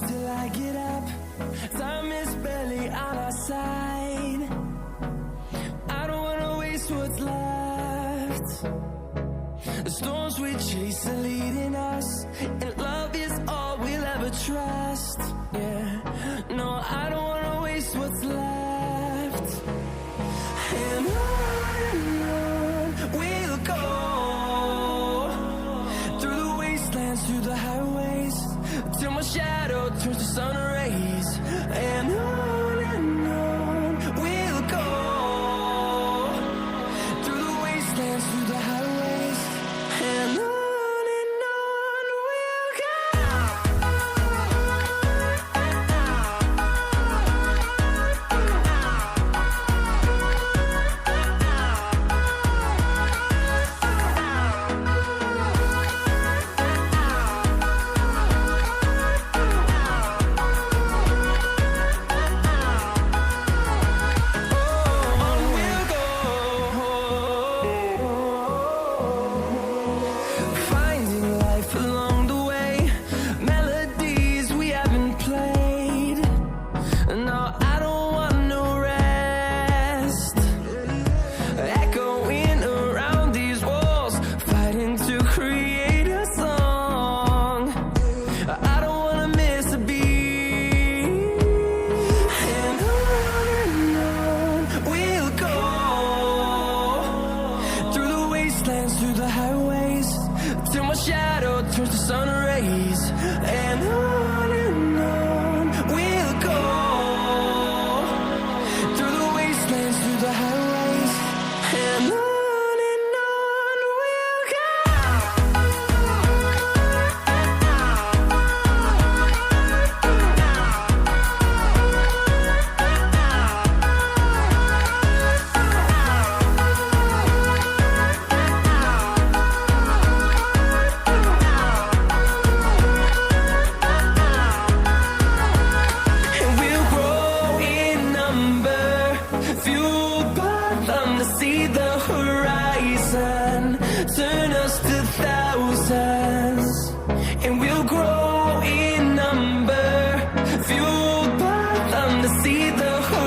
till I get up. Time is barely on our side. I don't wanna waste what's left. The storms we chase are leading us, and love is all we'll ever trust. Yeah, no, I don't wanna waste what's left. And on we'll go, through the wastelands, through the highways, till my shadow turns to sun rays. And on we'll go, through the wastelands, through the highways, and on we'll go. Finding life along the way, melodies we haven't played. No, I don't want no rest. Echoing around these walls, fighting to create a song. I don't wanna miss a beat. And on we'll go, through the wastelands, through the highways, till my shadow turns to sun rays. And on we'll go, through the wastelands, through the highways, and on we'll go. And we'll grow in number, fueled by them to see the horizon, turn us to thousands. And we'll grow in number, fueled by them to see the horizon.